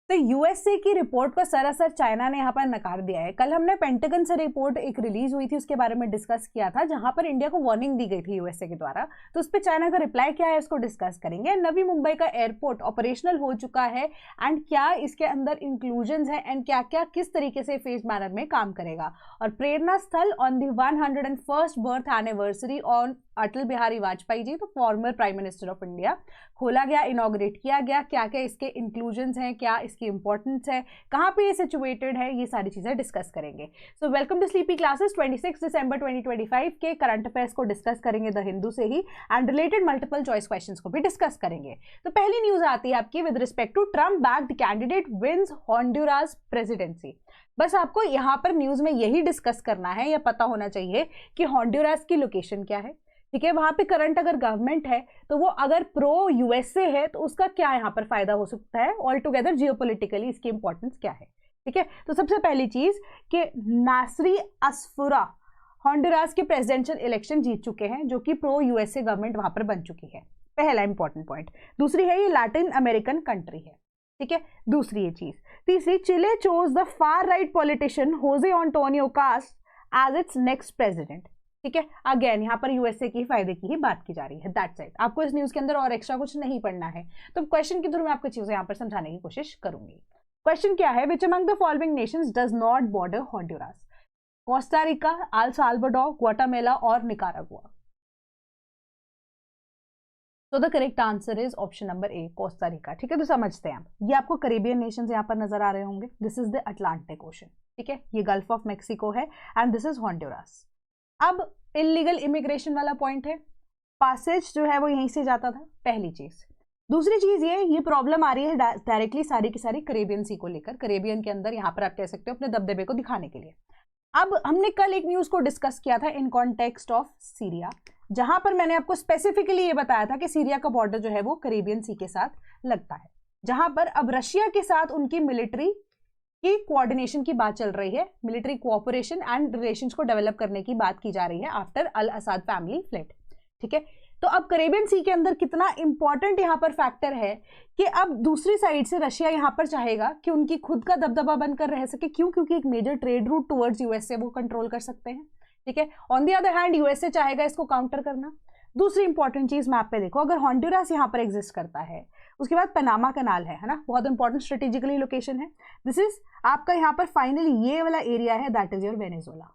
तो यूएसए की रिपोर्ट को सरासर चाइना ने यहाँ पर नकार दिया है। कल हमने पेंटागन से रिपोर्ट एक रिलीज हुई थी, उसके बारे में डिस्कस किया था, जहां पर इंडिया को वार्निंग दी गई थी यूएसए के द्वारा। तो उस पर चाइना का रिप्लाई क्या है, इसको डिस्कस करेंगे। नवी मुंबई का एयरपोर्ट ऑपरेशनल हो चुका है एंड क्या इसके अंदर इंक्लूजन है एंड क्या क्या किस तरीके से फेज मैनर में काम करेगा। और Prerna Sthal on the 101st birth anniversary on Atal Bihari Vajpayee ji, तो former prime minister of India, खोला गया, इनॉग्रेट किया गया। क्या क्या इसके इंक्लूजन्स हैं, क्या इसकी इंपॉर्टेंस है, कहाँ पे ये सिचुएटेड है, ये सारी चीजें डिस्कस करेंगे। So welcome to Sleepy Classes. 26 दिसंबर 2025 के करंट अफेयर्स को डिस्कस करेंगे द हिंदू से ही, and related multiple choice questions को भी डिस्कस करेंगे। तो पहली न्यूज आती है आपकी with respect to Trump backed candidate wins Honduras presidency. बस आपको यहाँ पर न्यूज में यही डिस्कस करना है, या पता होना चाहिए कि हॉन्डुरास की लोकेशन क्या है, ठीक है, वहां पे करंट अगर गवर्नमेंट है तो वो अगर प्रो यूएसए है तो उसका क्या यहाँ पर फायदा हो सकता है, ऑल टुगेदर जियोपॉलिटिकली इसकी इंपॉर्टेंस क्या है, ठीक है। तो सबसे पहली चीज कि नासरी अस्फुरा हॉन्डुरास के प्रेसिडेंशियल इलेक्शन जीत चुके हैं, जो कि प्रो यूएसए गवर्नमेंट वहां पर बन चुकी है, पहला इंपॉर्टेंट पॉइंट। दूसरी है ये लैटिन अमेरिकन कंट्री है, ठीक है, दूसरी ये चीज। तीसरी, Chile chose the far right politician Jose Antonio Kast as its next president, ठीक है। अगेन यहाँ पर यूएसए की फायदे की ही बात की जा रही है, दैट्स इट। आपको इस न्यूज के अंदर और एक्स्ट्रा कुछ नहीं पढ़ना है, तो क्वेश्चन के थ्रू मैं आपको चीजें यहाँ पर समझाने की कोशिश करूंगी। क्वेश्चन क्या है, which among the following nations does not border Honduras? Costa Rica, El Salvador, Guatemala और निकारागुआ। तो the correct answer is option number A, Costa Rica, ठीक है। तो समझते हैं, ये आपको करेबियन नेशंस यहाँ पर नजर आ रहे होंगे। This is the Atlantic ocean, ठीक है, ये गल्फ ऑफ मैक्सिको है एंड दिस इज हॉन्डुरास। अब इलीगल इमिग्रेशन वाला पॉइंट है, पासेज जो है वो यहीं से जाता था, पहली चीज। दूसरी चीज ये प्रॉब्लम आ रही है डायरेक्टली सारी की सारी करेबियन सी को लेकर, करेबियन के अंदर यहाँ पर आप कह सकते हो अपने दबदबे को दिखाने के लिए। अब हमने कल एक न्यूज को डिस्कस किया था इन कॉन्टेक्स्ट ऑफ सीरिया, जहां पर मैंने आपको स्पेसिफिकली ये बताया था कि सीरिया का बॉर्डर जो है वो करेबियन सी के साथ लगता है, जहां पर अब रशिया के साथ उनकी मिलिट्री की कोऑर्डिनेशन की बात चल रही है, मिलिट्री कोऑपरेशन एंड रिलेशंस को डेवलप करने की बात की जा रही है आफ्टर अल असाद फैमिली फ्लिट, ठीक है। तो अब करेबियन सी के अंदर कितना इंपॉर्टेंट यहाँ पर फैक्टर है कि अब दूसरी साइड से रशिया यहाँ पर चाहेगा कि उनकी खुद का दबदबा बनकर रह सके, क्यों? क्योंकि एक major trade route towards USA वो कंट्रोल कर सकते हैं, ठीक है। On the other hand USA चाहेगा इसको काउंटर करना। दूसरी इंपॉर्टेंट चीज मैप पे देखो, अगर हॉन्डुरास यहाँ पर एग्जिस्ट करता है, उसके बाद पनामा कनाल है ना, बहुत इंपॉर्टेंट स्ट्रेटेजिकली लोकेशन है। दिस इज आपका यहाँ पर फाइनली ये वाला एरिया है, दैट इज योर वेनेजुएला।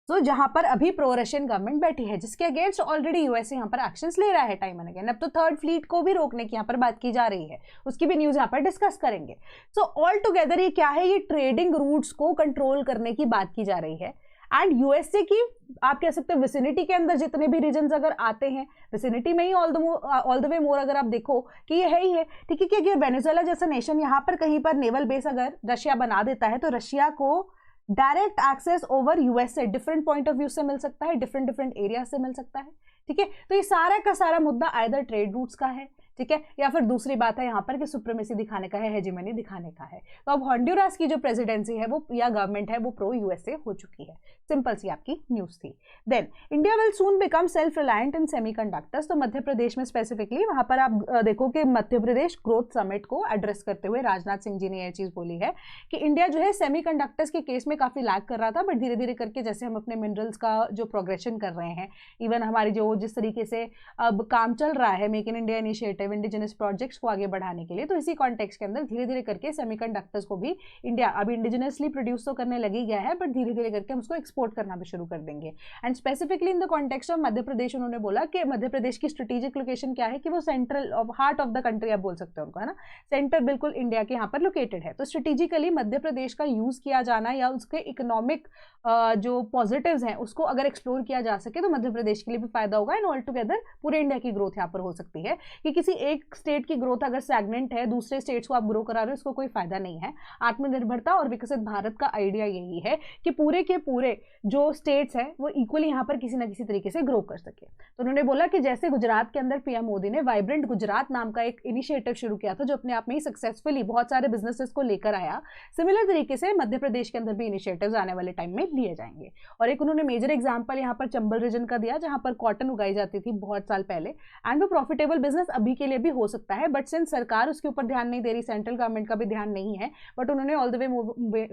तो जहां पर अभी प्रो रशियन गवर्नमेंट बैठी है, जिसके अगेंस्ट ऑलरेडी यूएसए यहाँ पर एक्शंस ले रहा है टाइम एंड अगेन। अब तो थर्ड फ्लीट को भी रोकने की यहाँ पर बात की जा रही है, उसकी भी न्यूज यहाँ पर डिस्कस करेंगे। सो ऑल टुगेदर ये क्या है, ये ट्रेडिंग रूट्स को कंट्रोल करने की बात की जा रही है। एंड यूएसए की आप कह सकते हो विसिनिटी के अंदर जितने भी रीजन्स अगर आते हैं, विसिनिटी में ही ऑल द वे मोर अगर आप देखो कि ये है ही है, ठीक है, कि अगर वेनेजुएला जैसा नेशन यहाँ पर कहीं पर नेवल बेस अगर रशिया बना देता है, तो रशिया को direct access over USA different point of view से मिल सकता है, डिफरेंट डिफरेंट एरिया से मिल सकता है, ठीक है। तो ये सारा का सारा मुद्दा आइदर ट्रेड रूट्स का है, ठीक है, या फिर दूसरी बात है यहाँ पर कि सुप्रीमेसी दिखाने का है, हेजेमनी दिखाने का है। तो अब हॉन्डुरास की जो प्रेसिडेंसी है वो या गवर्नमेंट है वो प्रो यूएसए हो चुकी है। सिंपल सी आपकी न्यूज थी। Then India will soon become self reliant in semiconductors. तो मध्य प्रदेश में स्पेसिफिकली वहां पर आप देखो कि मध्य प्रदेश ग्रोथ समिट को एड्रेस करते हुए राजनाथ सिंह जी ने यह चीज बोली है कि इंडिया जो है सेमीकंडक्टर्स के केस में काफी लैग कर रहा था, बट धीरे धीरे करके जैसे हम अपने मिनरल्स का जो प्रोग्रेशन कर रहे हैं, इवन हमारी जो जिस तरीके से अब काम चल रहा है make in India initiative indigenous projects को आगे बढ़ाने के लिए, तो इसी कॉन्टेक्स्ट के अंदर धीरे धीरे करके सेमीकंडक्टर्स को भी इंडिया अभी इंडिजिनसली प्रोड्यूस तो करने लगी गया है, बट धीरे धीरे करके हम उसको एक्सपोर्ट करना भी शुरू कर देंगे। And specifically in the context of Madhya Pradesh उन्होंने बोला कि मध्य प्रदेश की स्ट्रेटेजिक लोकेशन क्या है कि वो central heart of the country आप बोल सकते हो उनको, है ना, सेंटर बिल्कुल इंडिया के यहाँ पर लोकेटेड है। तो स्ट्रेटेजिकली मध्य प्रदेश का यूज किया जाना या उसके इकोनॉमिक जो पॉजिटिव्स हैं उसको अगर एक्सप्लोर किया जा सके तो मध्य प्रदेश के लिए भी फायदा होगा, एंड ऑल टुगेदर पूरे इंडिया की ग्रोथ यहाँ पर हो सकती है। कि किसी एक स्टेट की ग्रोथ अगर स्टैग्नेंट है, दूसरे स्टेट्स को आप ग्रो करा रहे हो, उसको कोई फायदा नहीं है। आत्मनिर्भरता और विकसित भारत का आइडिया यही है कि पूरे के पूरे जो स्टेट्स हैं वो इक्वली यहाँ पर किसी ना किसी तरीके से ग्रो कर सके। तो उन्होंने बोला कि जैसे गुजरात के अंदर पीएम मोदी ने वाइब्रेंट गुजरात नाम का एक इनिशिएटिव शुरू किया था जो अपने आप में ही सक्सेसफुली बहुत सारे बिजनेसेस को लेकर आया, सिमिलर तरीके से मध्य प्रदेश के अंदर भी इनिशिएटिव्स आने वाले टाइम में लिए जाएंगे। और एक उन्होंने मेजर एग्जांपल यहाँ पर चंबल रीजन का दिया जहां पर कॉटन उगाई जाती थी बहुत साल पहले, एंड वो प्रॉफिटेबल बिजनेस अभी के लिए भी हो सकता है, बट सिंस सरकार उसके ऊपर ध्यान नहीं दे रही, सेंट्रल गवर्नमेंट का भी ध्यान नहीं है, बट उन्होंने ऑल द वे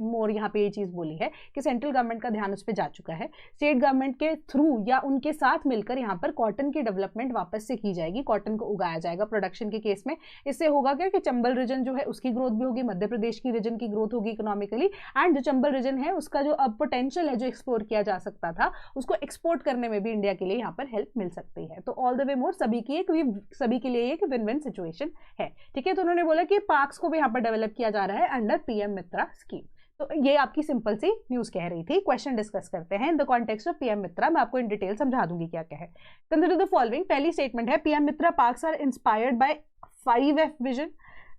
मोर यहाँ पे ये चीज़ बोली है कि सेंट्रल गवर्नमेंट का ध्यान उस पर जा चुका है। स्टेट गवर्नमेंट के थ्रू या उनके साथ मिलकर यहाँ पर कॉटन की डेवलपमेंट वापस से की जाएगी, कॉटन को उगाया जाएगा प्रोडक्शन के केस में। इससे होगा क्या कि चंबल रीजन जो है उसकी ग्रोथ भी होगी, मध्य प्रदेश की रीजन की ग्रोथ होगी इकोनॉमिकली, एंड जो चंबल रीजन है उसका जो अब पोटेंशियल है जो एक्सप्लोर किया जा सकता था उसको एक्सपोर्ट करने में भी इंडिया के लिए यहाँ पर हेल्प मिल सकती है। तो ऑल द वे मोर सभी के लिए एक विन विन सिचुएशन है, ठीक है। तो उन्होंने बोला कि पार्क्स को भी यहाँ पर डेवलप किया जा रहा है अंडर पीएम मित्रा स्कीम। तो ये आपकी सिंपल सी न्यूज कह रही थी। क्वेश्चन डिस्कस करते हैं in the context of PM Mitra. मैं आपको इन डिटेल समझा दूंगी क्या क्या है। Consider the following. पहली स्टेटमेंट है PM Mitra parks are inspired by 5F vision.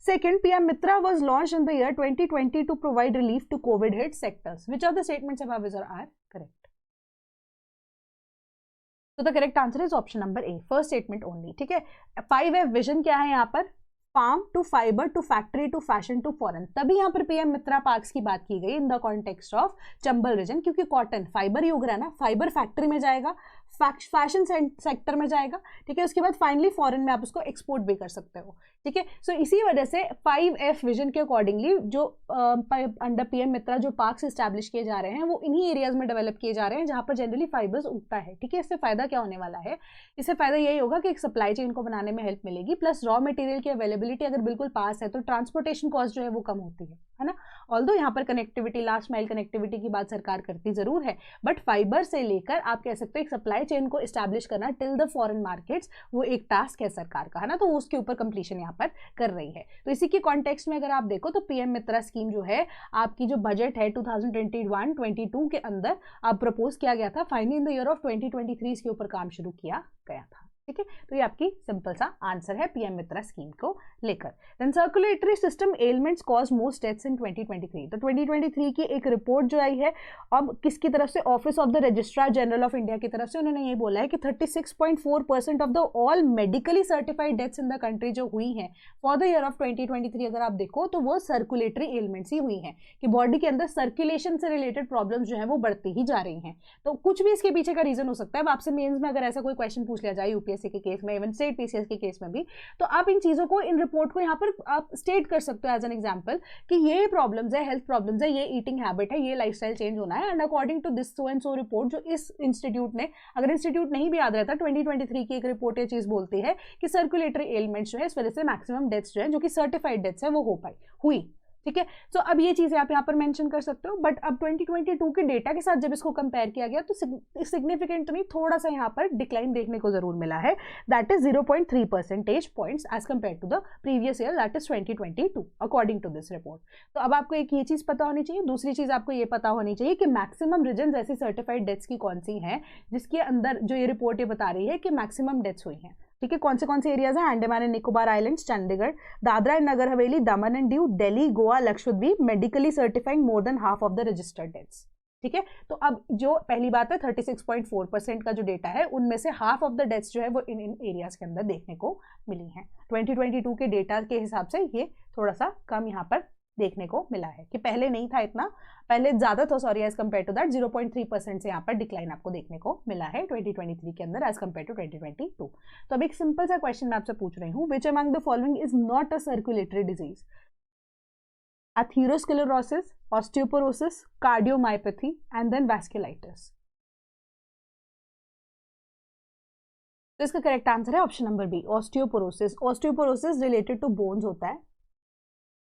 Second, PM Mitra was launched in the year 2020 to provide relief to COVID hit sectors. Which of the statements above are correct? So the correct answer is option number A, first statement only. ठीक है। 5F vision क्या है यहाँ पर? Farm to fibre to factory to fashion to foreign. तभी यहाँ पर PM Mitra parks की बात की गई in the context of Chambal region, क्योंकि कॉटन फाइबर ही उग रहा है ना, फाइबर फैक्ट्री में जाएगा, फैशन सेक्टर में जाएगा, ठीक है। उसके बाद फाइनली फॉरेन में आप उसको एक्सपोर्ट भी कर सकते हो, ठीक है। सो इसी वजह से 5F विजन के अकॉर्डिंगली जो अंडर पीएम मित्रा जो पार्क्स एस्टैब्लिश किए जा रहे हैं वो इन्हीं एरियाज में डेवलप किए जा रहे हैं जहां पर जनरली फाइबर्स उगता है, ठीक है। इससे फायदा क्या होने वाला है? इससे फायदा यही होगा कि एक सप्लाई चेन को बनाने में हेल्प मिलेगी, प्लस रॉ मटेरियल की अवेलेबिलिटी अगर बिल्कुल पास है तो ट्रांसपोर्टेशन कॉस्ट जो है वो कम होती है ना। ऑल्दो यहाँ पर कनेक्टिविटी, लास्ट माइल कनेक्टिविटी की बात सरकार करती जरूर है, बट फाइबर से लेकर आप कह सकते हो एक सप्लाई चेन को एस्टैब्लिश करना टिल द फॉरेन मार्केट्स, वो एक टास्क है सरकार का, है ना। तो उसके ऊपर कंप्लीशन यहाँ पर कर रही है। तो इसी के कॉन्टेक्स्ट में अगर आप देखो तो पीएम मित्रा स्कीम जो है आपकी जो बजट है 2021-22 के अंदर अब प्रपोज किया गया था, finally in the year of 2023 इसके ऊपर काम शुरू किया गया था, ठीक है। तो ये आपकी सिंपल सा आंसर है पीएम मित्रा स्कीम को लेकर। Then circulatory system elements cause most deaths in 2023। तो 2023 की एक रिपोर्ट जो आई है अब किसकी तरफ से? Office of the registrar general of India की तरफ से। उन्होंने ये बोला है कि 36.4% of the all medically certified deaths in the country जो हुई हैं फॉर द ईयर ऑफ 2023 अगर आप देखो तो वो सर्कुलेटरी एलिमेंट्स ही हुई हैं, कि बॉडी के अंदर सर्कुलेशन से रिलेटेड प्रॉब्लम्स जो है वो बढ़ती ही जा रही हैं। तो कुछ भी इसके पीछे का रीजन हो सकता है। आपसे मेंस में अगर ऐसा कोई क्वेश्चन पूछ लिया जाए यूपीएससी के केस में, इवन स्टेट पीसीएस के केस में भी, तो आप इन चीजों को, इन रिपोर्ट को यहाँ पर आप स्टेट कर सकते हो एज एन एग्जांपल कि ये प्रॉब्लम्स है, हेल्थ प्रॉब्लम्स है, ये ईटिंग हैबिट है, ये लाइफस्टाइल चेंज होना है, and according to this so and so report, जो इस इंस्टीट्यूट ने, अगर इंस्टीट्यूट नहीं भी याद रहता, 2023 की एक रिपोर्ट ये चीज बोलती है कि सर्कुलेटरी एलिमेंट्स जो है इस वजह से मैक्सिमम डेथ्स जो है जो कि सर्टिफाइड डेथ्स है वो हुई, ठीक है। सो अब ये चीजें आप यहाँ पर मेंशन कर सकते हो, बट अब 2022 के डेटा के साथ जब इसको कंपेयर किया गया तो सिग्निफिकेंट तो नहीं, थोड़ा सा यहाँ पर डिक्लाइन देखने को जरूर मिला है, that is 0.3 percentage points as compared to the previous year, that is 2022 according to this report. तो अब आपको एक ये चीज पता होनी चाहिए। दूसरी चीज आपको ये पता होनी चाहिए कि मैक्सिमम रीजन ऐसी सर्टिफाइड डेथ्स की कौन सी हैं जिसके अंदर जो ये रिपोर्ट ये बता रही है कि मैक्सिमम डेथ्स हुई हैं, ठीक है। कौन से एरियाज हैं? Andaman and Nicobar islands, Chandigarh, Dadra and Nagar Haveli, Daman and Diu, Delhi, Goa, Lakshadweep, medically certifying more than half of the registered deaths, ठीक है। तो अब जो पहली बात है 36.4% का जो डेटा है उनमें से हाफ ऑफ द डेथ्स जो है वो इन एरियाज के अंदर देखने को मिली हैं। 2022 के डेटा के हिसाब से ये थोड़ा सा कम यहाँ पर देखने को मिला है, कि पहले नहीं था इतना, पहले ज्यादा था, sorry, as compared to that 0.3% से यहाँ पर डिक्लाइन आपको देखने को मिला है 2023 के अंदर एज कंपेयर टू 2022। तो अब एक सिंपल सा क्वेश्चन मैं आपसे पूछ रही हूँ, which among the following is not a circulatory disease? Atherosclerosis, osteoporosis, cardiomyopathy and then vasculitis. तो इसका करेक्ट आंसर है option number B, osteoporosis. Osteoporosis related to bones होता है,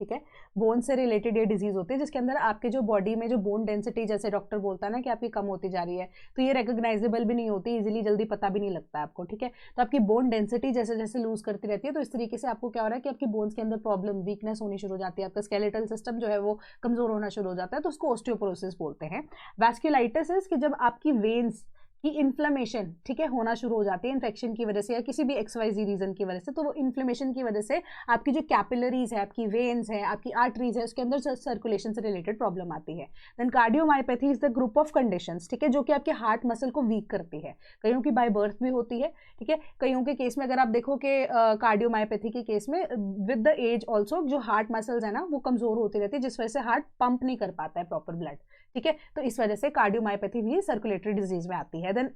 ठीक है। बोन से रिलेटेड ये डिजीज होती है जिसके अंदर आपके जो बॉडी में जो बोन डेंसिटी, जैसे डॉक्टर बोलता है ना कि आपकी कम होती जा रही है, तो ये रिकॉग्नाइजेबल भी नहीं होती, इजीली जल्दी पता भी नहीं लगता आपको, ठीक है। तो आपकी बोन डेंसिटी जैसे जैसे लूज करती रहती है तो इस तरीके से आपको क्या हो रहा है कि आपकी बोन्स के अंदर प्रॉब्लम, वीकनेस होनी शुरू हो जाती है, आपका स्केलेटल सिस्टम जो है वो कमजोर होना शुरू हो जाता है, तो उसको ऑस्टियोपोरोसिस बोलते हैं। वैस्कुलाइटिस कि जब आपकी वेन्स की इन्फ्लेमेशन, ठीक है, होना शुरू हो जाती है इन्फेक्शन की वजह से या किसी भी XYZ रीजन की वजह से, तो वो इन्फ्लेमेशन की वजह से आपकी जो कैपिलरीज है, आपकी वेन्स है, आपकी आर्टरीज है, उसके अंदर सर्कुलेशन से रिलेटेड प्रॉब्लम आती है। Then cardiomyopathy is the group of conditions, ठीक है, जो कि आपके हार्ट मसल को वीक करती है। कईयों की बाय बर्थ भी होती है, ठीक है। कईयों के केस में अगर आप देखो कि कार्डियोमायोपैथी के केस में विद द एज ऑल्सो जो हार्ट मसल्स है ना वो कमजोर होती रहती है, जिस वजह से हार्ट पंप नहीं कर पाता है प्रॉपर ब्लड, ठीक है। तो इस वजह से कार्डियोमायोपैथी भी सर्कुलेटरी डिजीज में आती है। है। देन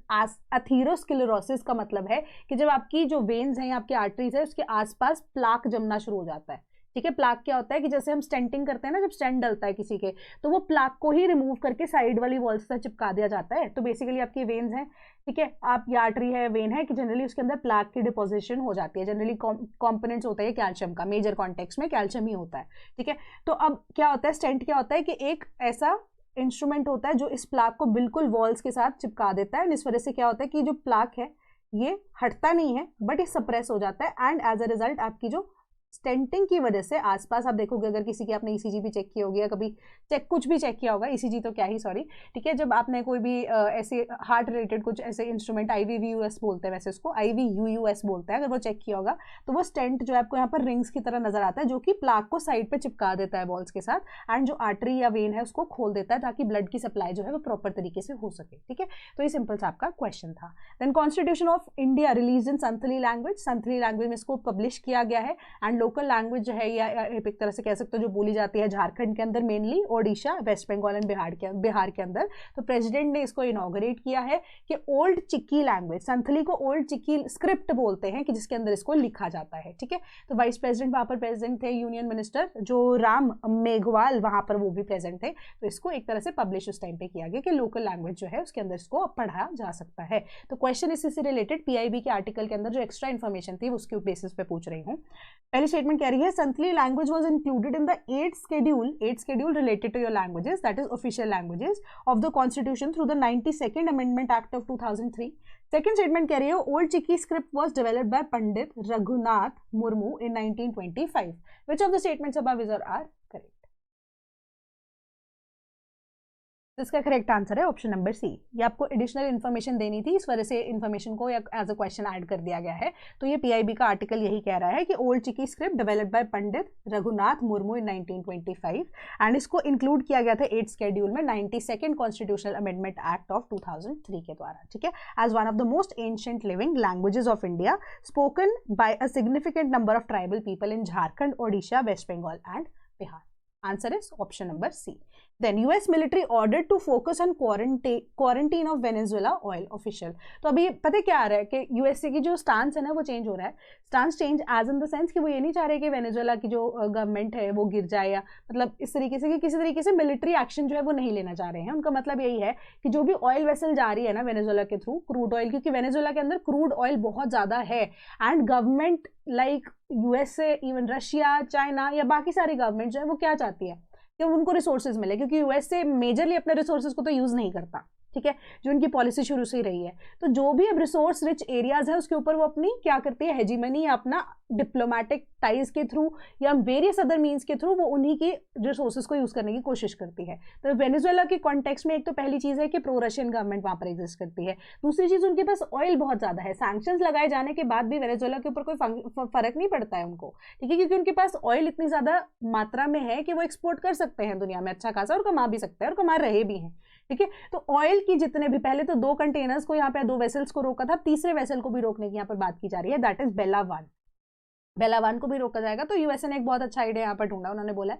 एथेरोस्क्लेरोसिस का मतलब है कि जब आपकी जो वेन्स हैं, आपकी आर्टरीज है, उसके आसपास प्लाक जमना शुरू हो जाता है। ठीक है, प्लाक क्या होता है कि जैसे हम स्टेंटिंग करते हैं ना, जब स्टेंट डलता है किसी के, तो वो प्लाक को ही रिमूव करके साइड वाली वॉल्स से चिपका दिया जाता है। तो बेसिकली आपकी वेन्स हैं, ठीक है, आप ये आर्टरी है, वेन है, कि जनरली उसके अंदर प्लाक की डिपोजिशन हो जाती है। जनरली कॉम्पोनेंट्स होता है कैल्शियम का, मेजर कॉन्टेक्स्ट में कैल्शियम ही होता है। ठीक है, तो अब क्या होता है, स्टेंट क्या होता है कि एक ऐसा इंस्ट्रूमेंट होता है जो इस प्लाक को बिल्कुल वॉल्स के साथ चिपका देता है। इस वजह से क्या होता है कि जो प्लाक है ये हटता नहीं है, बट ये सप्रेस हो जाता है, एंड एज अ रिजल्ट आपकी जो स्टेंटिंग की वजह से आसपास आप देखोगे, अगर किसी की आपने ईसीजी भी चेक किया होगी या कभी कुछ भी चेक किया होगा, ईसीजी तो क्या ही, सॉरी, ठीक है, जब आपने कोई भी ऐसे हार्ट रिलेटेड कुछ ऐसे इंस्ट्रूमेंट, IVVUS बोलते हैं वैसे उसको, IVUUS बोलते हैं, अगर वो चेक किया होगा तो वो स्टेंट जो है आपको यहाँ पर रिंग्स की तरह नजर आता है, जो कि प्लाक को साइड पे चिपका देता है बॉल्स के साथ, एंड जो आर्टरी या वेन है उसको खोल देता है ताकि ब्लड की सप्लाई जो है वो प्रॉपर तरीके से हो सके। ठीक है, तो ये सिंपल सा आपका क्वेश्चन था। Then constitution of India release in Santhali language, Santhali language में इसको पब्लिश किया गया है, एंड लोकल लैंग्वेज जो है या एक तरह से कह सकते हो जो बोली जाती है झारखंड के अंदर mainly, Odisha, West Bengal and Bihar के अंदर। तो प्रेसिडेंट ने इसको इनॉग्रेट किया है कि ओल्ड चिक्की लैंग्वेज, संथली को ओल्ड चिक्की स्क्रिप्ट बोलते हैं कि जिसके अंदर इसको लिखा जाता है। ठीक है, तो वाइस प्रेसिडेंट वहां पर प्रेसिडेंट थे, यूनियन मिनिस्टर जो राम मेघवाल वहां पर वो भी प्रेजेंट थे। तो इसको एक तरह से पब्लिश उस टाइम पे किया गया कि लोकल लैंग्वेज जो है उसके अंदर इसको पढ़ा जा सकता है। तो क्वेश्चन इसी से रिलेटेड PIB के आर्टिकल के अंदर जो एक्स्ट्रा इन्फॉर्मेशन थी उसके बेसिस पे पूछ रही हूँ। पहली स्टेटमेंट कह रही है Santhali language was included in the 8th schedule related to your languages, that is official languages of the constitution through the 92nd amendment act of 2003. Second statement कह रही है old Chikki script was developed by Pandit Raghunath Murmu in 1925. Which of the statements above is or are correct? इसका correct answer है option number सी। ये आपको additional information देनी थी, इस वजह से इन्फॉर्मेशन को एज अ क्वेश्चन ऐड कर दिया गया है। तो ये PIB का आर्टिकल यही कह रहा है कि Ol Chiki script developed by Pandit Raghunath Murmu in 1925, and इसको इंक्लूड किया गया था 8th शेड्यूल में 92nd constitutional amendment act of 2003 के द्वारा। ठीक है, as one of the most ancient living languages of India, spoken by a significant number of tribal people in Jharkhand, Odisha, West Bengal and Bihar. Answer is option number C. Then US military ordered to focus on quarantine of Venezuela oil official। तो अभी पता क्या आ रहा है कि USA की जो stance है ना वो चेंज हो रहा है। Stance change as in the sense कि वो ये नहीं चाह रहे कि वेनेजुएला की जो गवर्नमेंट है वो गिर जाए, या मतलब इस तरीके से कि किसी तरीके से मिलिट्री एक्शन जो है वो नहीं लेना चाह रहे हैं। उनका मतलब यही है कि जो भी ऑयल वेसल जा रही है ना वेनेजुएला के थ्रू, क्रूड ऑयल, क्योंकि वेनेजुएला के अंदर क्रूड ऑयल बहुत ज़्यादा है, and government like USA, even Russia, China या बाकी सारी गवर्नमेंट जो है वो क्या चाहती है कि उनको रिसोर्सेज मिले, क्योंकि USA मेजरली अपने रिसोर्सेज को तो यूज नहीं करता। ठीक है, जो उनकी पॉलिसी शुरू से ही रही है। तो जो भी अब रिसोर्स रिच एरियाज है उसके ऊपर वो अपनी क्या करती है, हेजीमनी, अपना डिप्लोमेटिक टाइज के थ्रू या वेरियस अदर मीन्स के थ्रू वो उन्हीं की रिसोर्सेज को यूज करने की कोशिश करती है। तो वेनेजुएला के कॉन्टेक्स्ट में एक तो पहली चीज है कि प्रो रशियन गवर्नमेंट वहां पर एग्जिस्ट करती है। दूसरी चीज, उनके पास ऑयल बहुत ज्यादा है। सैंक्शंस लगाए जाने के बाद भी वेनेजुएला के ऊपर कोई फर्क नहीं पड़ता है उनको। ठीक है, क्योंकि उनके पास ऑयल इतनी ज्यादा मात्रा में है कि वो एक्सपोर्ट कर सकते हैं दुनिया में अच्छा खासा, और कमा भी सकते हैं और कमा रहे भी हैं। ठीक है, तो ऑयल की जितने भी, पहले तो 2 कंटेनर्स को यहाँ पे 2 वेसल्स को रोका था, तीसरे वेसल को भी रोकने की यहाँ पर बात की जा रही है, दैट इज बेला 1 को भी रोका जाएगा। तो USA ने एक बहुत अच्छा आइडिया यहाँ पर ढूंढा, उन्होंने बोला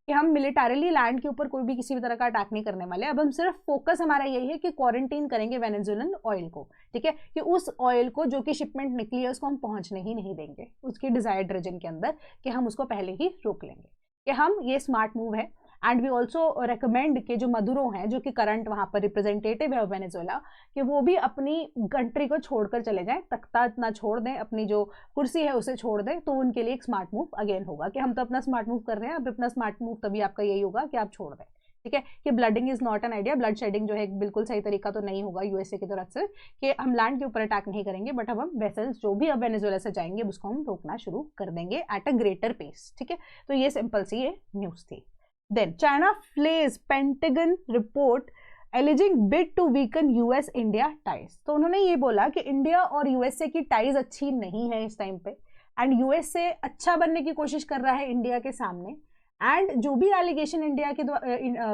कि हम मिलिटरीली लैंड के ऊपर कोई भी किसी भी तरह का अटैक नहीं करने वाले, अब हम सिर्फ फोकस हमारा यही है कि क्वारंटीन करेंगे वेनेजुएलन ऑयल को। ठीक है, कि उस ऑयल को जो कि शिपमेंट निकली है उसको हम पहुंचने ही नहीं देंगे उसकी डिजायर्ड रीजन के अंदर, कि हम उसको पहले ही रोक लेंगे। कि हम, ये स्मार्ट मूव है। एंड वी ऑल्सो रेकमेंड कि जो मदुरो हैं, जो कि करंट वहाँ पर रिप्रेजेंटेटिव है वेनेजुएला, कि वो भी अपनी कंट्री को छोड़कर चले जाएं, तख्ता इतना छोड़ दें, अपनी जो कुर्सी है उसे छोड़ दें। तो उनके लिए एक स्मार्ट मूव अगेन होगा कि हम तो अपना स्मार्ट मूव कर रहे हैं, अब अपना स्मार्ट मूव तभी आपका यही होगा कि आप छोड़ दें। ठीक है, कि blooding is not an idea, blood shedding जो है बिल्कुल सही तरीका तो नहीं होगा USA की तरफ से, कि हम लैंड के ऊपर अटैक नहीं करेंगे, बट अब हम वेसल्स जो भी अब वेनेजुएला से जाएंगे उसको हम रोकना शुरू कर देंगे एट अ ग्रेटर पेस। ठीक है, तो ये सिंपल सी ये न्यूज थी। Then China flays Pentagon report alleging bid to weaken US-India ties। तो उन्होंने ये बोला कि इंडिया और USA की टाइज अच्छी नहीं है इस टाइम पे, एंड USA अच्छा बनने की कोशिश कर रहा है इंडिया के सामने, एंड जो भी एलिगेशन इंडिया के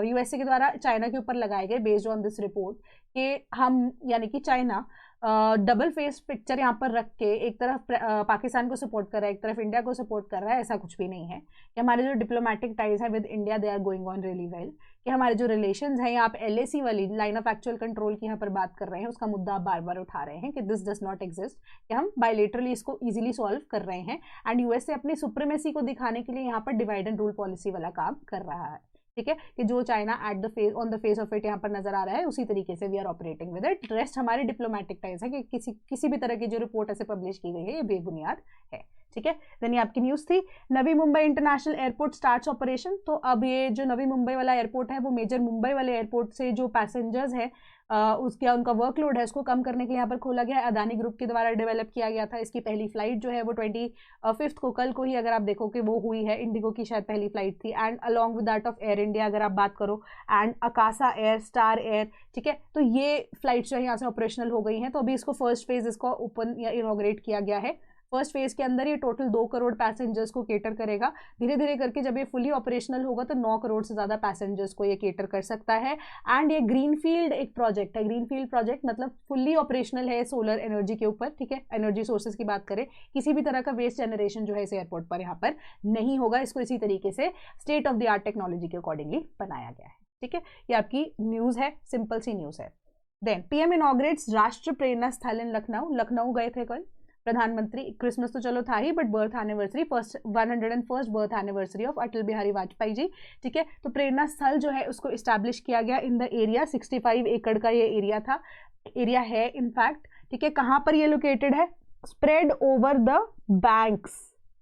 USA के द्वारा चाइना के ऊपर लगाए गए बेस्ड ऑन दिस रिपोर्ट, कि हम यानी कि चाइना डबल फेस पिक्चर यहाँ पर रख के एक तरफ पाकिस्तान को सपोर्ट कर रहा है, एक तरफ इंडिया को सपोर्ट कर रहा है, ऐसा कुछ भी नहीं है। कि हमारे जो डिप्लोमेटिक टाइज है with India they are going on really well. कि हमारे जो रिलेशंस हैं, आप LAC वाली लाइन ऑफ एक्चुअल कंट्रोल की यहाँ पर बात कर रहे हैं, उसका मुद्दा आप बार बार उठा रहे हैं कि दिस डज नॉट एग्जिस्ट, कि हम बायलेटरली इसको इजीली सॉल्व कर रहे हैं। एंड USA अपनी सुप्रीमेसी को दिखाने के लिए यहाँ पर डिवाइड एंड रूल पॉलिसी वाला काम कर रहा है। ठीक है, कि जो China at the face on the face of it यहाँ पर नजर आ रहा है, उसी तरीके से we are operating with it. Rest हमारी डिप्लोमेटिक टाइज है कि किसी भी तरह की जो रिपोर्ट ऐसे पब्लिश की गई है ये बेबुनियाद है। ठीक है, देन ये आपकी न्यूज थी। Navi Mumbai international airport starts operation. तो अब ये जो नवी मुंबई वाला एयरपोर्ट है वो मेजर मुंबई वाले एयरपोर्ट से जो पैसेंजर्स है उसका उनका वर्कलोड है उसको कम करने के लिए यहाँ पर खोला गया है। अदानी ग्रुप के द्वारा डेवलप किया गया था। इसकी पहली फ्लाइट जो है वो 25 को, कल को ही अगर आप देखो कि वो हुई है। इंडिगो की शायद पहली फ्लाइट थी, and along with that of air India अगर आप बात करो, and Akasa air, star air. ठीक है, तो ये फ्लाइट्स जो है यहाँ से ऑपरेशनल हो गई हैं। तो अभी इसको फर्स्ट फेज इसको ओपन या इनॉग्रेट किया गया है। फर्स्ट फेज के अंदर ये टोटल 2 करोड़ पैसेंजर्स को केटर करेगा। धीरे धीरे करके जब ये फुली ऑपरेशनल होगा तो 9 करोड़ से ज़्यादा पैसेंजर्स को ये केटर कर सकता है। एंड ये ग्रीनफील्ड एक प्रोजेक्ट है। ग्रीनफील्ड प्रोजेक्ट मतलब फुल्ली ऑपरेशनल है सोलर एनर्जी के ऊपर। ठीक है, एनर्जी सोर्सेज की बात करें, किसी भी तरह का वेस्ट जनरेशन जो है इस एयरपोर्ट पर यहाँ पर नहीं होगा। इसको इसी तरीके से state of the art technology के अकॉर्डिंगली बनाया गया है। ठीक है, ये आपकी न्यूज़ है, सिंपल सी न्यूज़ है। देन PM इनॉग्रेट्स राष्ट्र प्रेरणा स्थल इन लखनऊ। लखनऊ गए थे कल प्रधानमंत्री। क्रिसमस तो चलो था ही, but birth anniversary, 101st birth anniversary of Atal Bihari Vajpayee ji. ठीक है, तो प्रेरणा स्थल जो है उसको इस्टेब्लिश किया गया इन द एरिया। 65 एकड़ का ये एरिया था, एरिया है इनफैक्ट। ठीक है, कहाँ पर ये लोकेटेड है? Spread over the banks,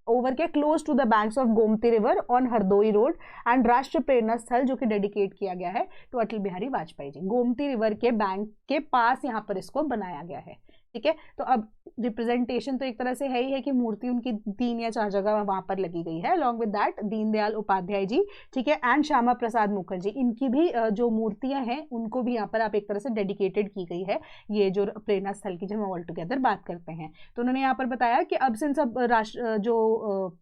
over के close to the banks of Gomti river on Hardoi road. And Rashtra Prerna Sthal जो कि डेडिकेट किया गया है टू अटल बिहारी वाजपेयी जी। गोमती रिवर के बैंक के पास यहाँ पर इसको बनाया गया है। ठीक है, तो अब रिप्रेजेंटेशन तो एक तरह से है ही है कि मूर्ति उनकी 3 या 4 जगह वहां पर लगी गई है। Along with that Deendayal Upadhyay ji, ठीक है, एंड श्यामा प्रसाद मुखर्जी, इनकी भी जो मूर्तियां हैं उनको भी यहाँ पर आप एक तरह से डेडिकेटेड की गई है। ये जो प्रेरणा स्थल की जब हम ऑल टुगेदर बात करते हैं, तो उन्होंने यहाँ पर बताया कि अब सिंस अब राष्ट्र जो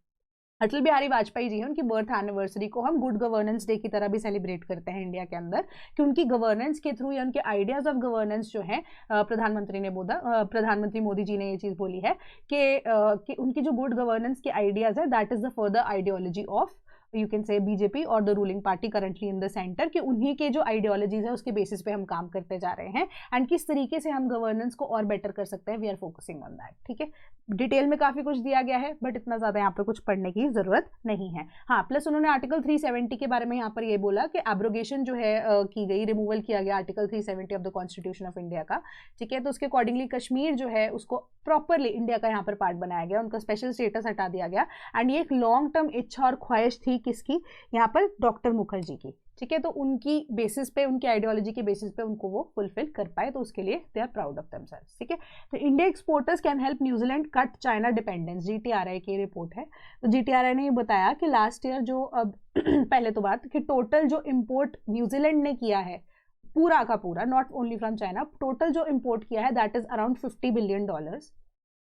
अटल बिहारी वाजपेयी जी हैं उनकी बर्थ एनिवर्सरी को हम गुड गवर्नेंस डे की तरह भी सेलिब्रेट करते हैं इंडिया के अंदर, कि उनकी गवर्नेंस के थ्रू या उनके आइडियाज ऑफ गवर्नेंस जो है प्रधानमंत्री मोदी जी ने ये चीज़ बोली है कि उनकी जो गुड गवर्नेंस के आइडियाज है that is the further ideology of you can say BJP और the ruling party currently in the centre, कि उन्हीं के जो आइडियोलॉजीज है उसके बेसिस पे हम काम करते जा रहे हैं। एंड किस तरीके से हम गवर्नेंस को और बेटर कर सकते हैं, we are focusing on that. ठीक है, डिटेल में काफी कुछ दिया गया है, बट इतना ज्यादा यहाँ पर कुछ पढ़ने की जरूरत नहीं है। हाँ, प्लस उन्होंने आर्टिकल 370 के बारे में यहाँ पर ये बोला कि एब्रोगेशन जो है की गई, रिमूवल किया गया article 370 of the constitution of India का। ठीक है, तो उसके अकॉर्डिंगली कश्मीर जो है उसको प्रॉपरली इंडिया का यहाँ पर पार्ट बनाया गया, उनका स्पेशल स्टेटस हटा दिया गया। एंड ये एक लॉन्ग टर्म इच्छा और ख्वाहिश थी किसकी? यहाँ पर डॉक्टर मुखर्जी की। ठीक है, तो उनकी बेसिस पे, उनकी आइडियोलॉजी के बेसिस पे उनको वो फुलफिल कर पाए, तो उसके लिए they are proud of themselves. ठीक है, तो India exporters can help New Zealand cut China dependence, GTRI की रिपोर्ट है। तो GTRI ने ये बताया कि लास्ट ईयर जो अब पहले तो बात कि टोटल जो इम्पोर्ट न्यूजीलैंड ने किया है पूरा का पूरा, not only from China, total जो इम्पोर्ट किया है दैट इज अराउंड $50 बिलियन।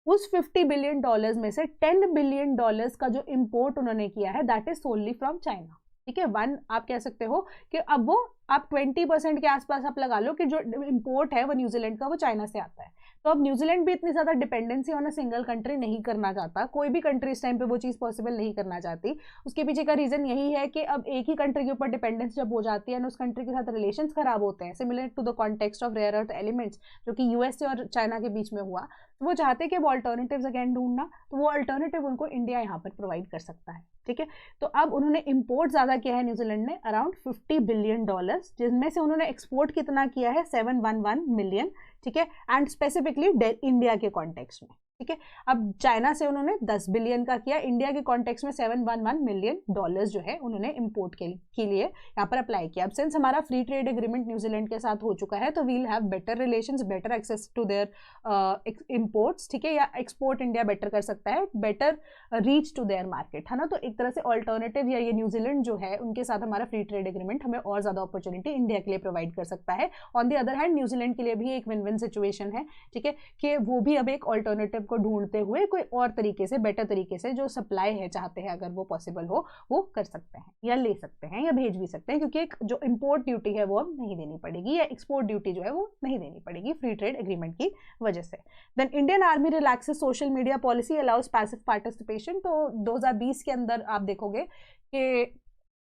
उस $50 बिलियन में से $10 बिलियन का जो इम्पोर्ट उन्होंने किया है दैट इज सोनली फ्रॉम चाइना। ठीक है, आप कह सकते हो कि अब वो आप 20% के आसपास आप लगा लो कि जो इम्पोर्ट है वो न्यूजीलैंड का वो चाइना से आता है। तो अब न्यूजीलैंड भी इतनी ज़्यादा dependency on a single country नहीं करना चाहता, कोई भी कंट्री इस टाइम पे वो चीज़ पॉसिबल नहीं करना चाहती। उसके पीछे का रीज़न यही है कि अब एक ही कंट्री के ऊपर डिपेंडेंस जब हो जाती है ना, उस कंट्री के साथ रिलेशंस खराब होते हैं, similar to the context of rare earth elements जो कि US और चाइना के बीच में हुआ। तो वो चाहते हैं कि वो अल्टरनेटिव्स अगेन ढूंढना, तो वो अल्टरनेटिव उनको इंडिया यहाँ पर प्रोवाइड कर सकता है। ठीक है, तो अब उन्होंने इम्पोर्ट ज़्यादा किया है न्यूजीलैंड ने, अराउंड $50 बिलियन, जिसमें से उन्होंने एक्सपोर्ट कितना किया है? 711 मिलियन। ठीक है, एंड स्पेसिफिकली इंडिया के कॉन्टेक्स्ट में। ठीक है, अब चाइना से उन्होंने 10 बिलियन का किया, इंडिया के कॉन्टेक्स्ट में $711 मिलियन जो है उन्होंने इंपोर्ट के लिए यहाँ पर अप्लाई किया। अब सिंस हमारा फ्री ट्रेड एग्रीमेंट न्यूजीलैंड के साथ हो चुका है, तो we'll have better relations, better access to their imports. ठीक है, या एक्सपोर्ट इंडिया बेटर कर सकता है, better reach to their market, है ना। तो एक तरह से ऑल्टरनेटिव या ये न्यूजीलैंड जो है उनके साथ हमारा फ्री ट्रेड एग्रीमेंट हमें और ज़्यादा अपॉर्चुनिटी इंडिया के लिए प्रोवाइड कर सकता है। On the other hand New Zealand के लिए भी एक विन विन सिचुएशन है। ठीक है, कि वो भी अब एक ऑल्टरनेटिव को ढूंढते हुए कोई और तरीके से, बेटर तरीके से जो सप्लाई है चाहते हैं अगर वो पॉसिबल हो वो कर सकते हैं या ले सकते हैं या भेज भी सकते हैं, क्योंकि एक जो इम्पोर्ट ड्यूटी है वो अब नहीं देनी पड़ेगी या एक्सपोर्ट ड्यूटी जो है वो नहीं देनी पड़ेगी फ्री ट्रेड एग्रीमेंट की वजह से। Then Indian army relaxes social media policy allows passive participation. तो 2020 के अंदर आप देखोगे कि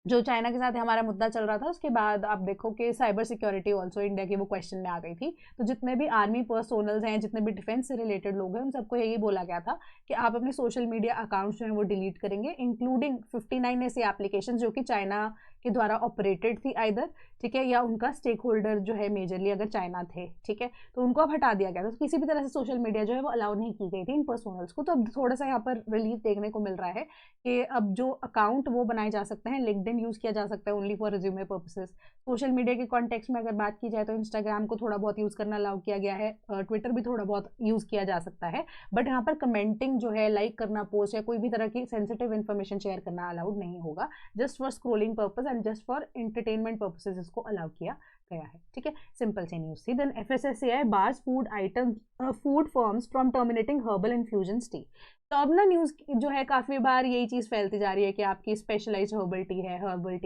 जो चाइना के साथ हमारा मुद्दा चल रहा था उसके बाद आप देखो कि साइबर सिक्योरिटी ऑल्सो इंडिया की वो क्वेश्चन में आ गई थी। तो जितने भी आर्मी पर्सोनल्स हैं, जितने भी डिफेंस से रिलेटेड लोग हैं, उन सबको यही बोला गया था कि आप अपने सोशल मीडिया अकाउंट्स जो हैं वो डिलीट करेंगे, इंक्लूडिंग 59 ऐसी एप्लीकेशन जो कि चाइना के द्वारा ऑपरेटेड थी आइदर, ठीक है, या उनका स्टेक होल्डर जो है मेजरली अगर चाइना थे, ठीक है, तो उनको अब हटा दिया गया था। तो किसी भी तरह से सोशल मीडिया जो है वो अलाउ नहीं की गई थी इन पर्सोनल्स को। तो अब थोड़ा सा यहाँ पर रिलीफ देखने को मिल रहा है कि अब जो अकाउंट वो बनाए जा सकते हैं, लिंक्डइन यूज किया जा सकता है only for resume purposes. Social media के कॉन्टेक्स्ट में अगर बात की जाए तो इंस्टाग्राम को थोड़ा बहुत यूज करना अलाउ किया गया है, ट्विटर भी थोड़ा बहुत यूज किया जा सकता है, बट यहाँ पर कमेंटिंग जो है, लाइक करना पोस्ट या कोई भी तरह की सेंसिटिव इन्फॉर्मेशन शेयर करना अलाउड नहीं होगा। Just for scrolling purpose and just for entertainment purposes इसको अलाउ किया गया है, ठीक है। सिंपल सी न्यूज थी। Then FSSAI bars food item food firms from terminating herbal infusions tea. तो अब ना न्यूज़ जो है काफ़ी बार यही चीज़ फैलती जा रही है कि आपकी स्पेशलाइज्ड हर्बल टी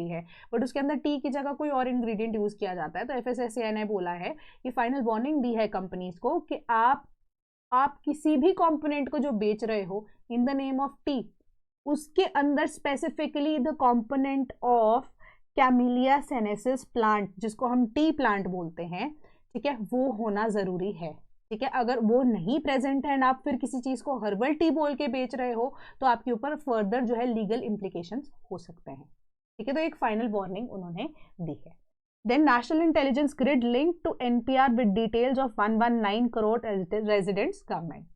है, बट उसके अंदर टी की जगह कोई और इंग्रेडिएंट यूज़ किया जाता है। तो FSSAI ने बोला है कि फाइनल वार्निंग दी है कंपनीज को कि आप किसी भी कंपोनेंट को जो बेच रहे हो in the name of tea, उसके अंदर specifically the component of camellia sinensis plant, जिसको हम टी प्लांट बोलते हैं, ठीक है, वो होना ज़रूरी है, ठीक है। अगर वो नहीं प्रेजेंट है एंड आप फिर किसी चीज़ को हर्बल टी बोल के बेच रहे हो तो आपके ऊपर फर्दर जो है लीगल इम्प्लीकेशंस हो सकते हैं, ठीक है। तो एक फाइनल वार्निंग उन्होंने दी है। Then national intelligence grid link to NPR with details of 119 crore residents government.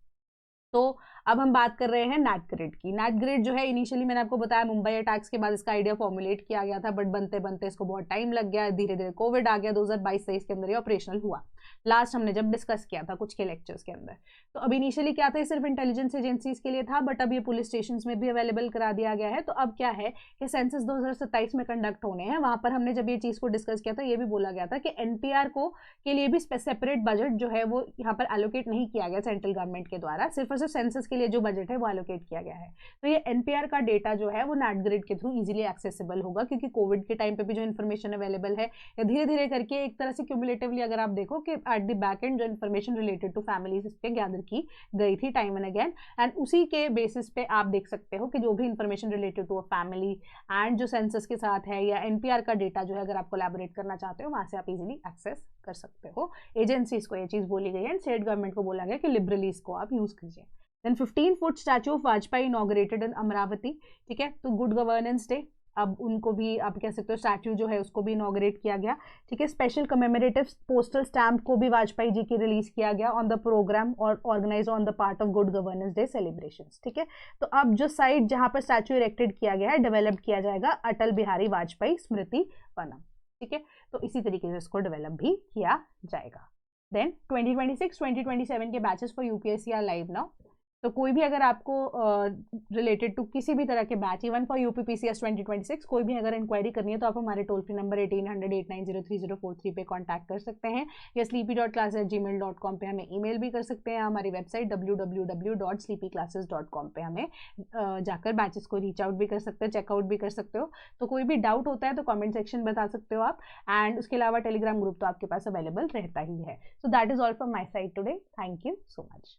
तो अब हम बात कर रहे हैं नेट ग्रिड की। नेट ग्रिड जो है इनिशियली मैंने आपको बताया मुंबई अटैक्स के बाद इसका आइडिया फॉर्मुलेट किया गया था, बट बनते बनते इसको बहुत टाइम लग गया, धीरे धीरे कोविड आ गया, 2022-23 के अंदर ये ऑपरेशनल हुआ। लास्ट हमने जब डिस्कस किया था कुछ के लेक्चर्स के अंदर, तो अब इनिशियली क्या था, ये सिर्फ इंटेलिजेंस एजेंसीज के लिए था, बट अब ये पुलिस स्टेशन में भी अवेलेबल करा दिया गया है। तो अब क्या है कि सेंसस 2027 में कंडक्ट होने हैं, वहां पर हमने जब ये चीज़ को डिस्कस किया था ये भी बोला गया था कि NPR को के लिए भी सेपरेट बजट जो है वो यहाँ पर एलोकेट नहीं किया गया सेंट्रल गवर्नमेंट के द्वारा, सिर्फ और सिर्फ सेंसस के लिए जो बजट है वो एलोकेट किया गया है। तो ये NPR का डेटा जो है वो नेट ग्रिड के थ्रू इजीली एक्सेसिबल होगा, क्योंकि कोविड के टाइम पे भी जो इन्फॉर्मेशन अवेलेबल है या धीरे धीरे करके एक तरह से क्यूमुलेटिवली अगर आप देखो कि एट द बैक एंड जो इन्फॉर्मेशन रिलेटेड टू फैमिलीज इस पे गैदर की गई थी टाइम एंड अगेन, एंड उसी के बेसिस पे आप देख सकते हो कि जो भी information related to a family and जो सेंसस के साथ है या NPR का डेटा जो है अगर आप कोलैबोरेट करना चाहते हो वहां से आप इजीली एक्सेस कर सकते हो। एजेंसीज को ये चीज़ बोली गई है एंड स्टेट गवर्नमेंट को बोला गया कि लिबरली इसको आप यूज कीजिए। Then 15 foot statue of Vajpayee inaugurated in Amaravati, ठीक है। तो गुड गवर्नेंस डे, अब उनको भी आप कह सकते हो स्टैचू जो है उसको भी इनॉग्रेट किया गया, ठीक है। स्पेशल कमेमोरेटिव पोस्टल स्टैम्प को भी वाजपेयी जी की रिलीज किया गया ऑन द प्रोग्राम और organise on the part of good governance day celebrations, ठीक है। तो अब जो साइट जहां पर स्टैचू इरेक्टेड किया गया है डेवलप किया जाएगा अटल बिहारी वाजपेयी स्मृति वनम, ठीक है। तो इसी तरीके से इसको डेवलप भी किया जाएगा। देन 2026-2027 के batches for UPSC are live now. तो कोई भी अगर आपको रिलेटेड टू किसी भी तरह के बैच, इवन फॉर UPPCS 2026 कोई भी अगर इंक्वायरी करनी है तो आप हमारे टोल फ्री नंबर 1800-890-3043 पे कांटेक्ट कर सकते हैं, या sleepy.class@gmail.com पे हमें ईमेल भी कर सकते हैं। हमारी वेबसाइट www.sleepyclasses.com पे हमें जाकर बैचेस को रीच आउट भी कर सकते हो, चेकआउट भी कर सकते हो। तो कोई भी डाउट होता है तो कॉमेंट सेक्शन बता सकते हो आप, एंड उसके अलावा टेलीग्राम ग्रुप तो आपके पास अवेलेबल रहता ही है। So that is all from my side today. Thank you so much.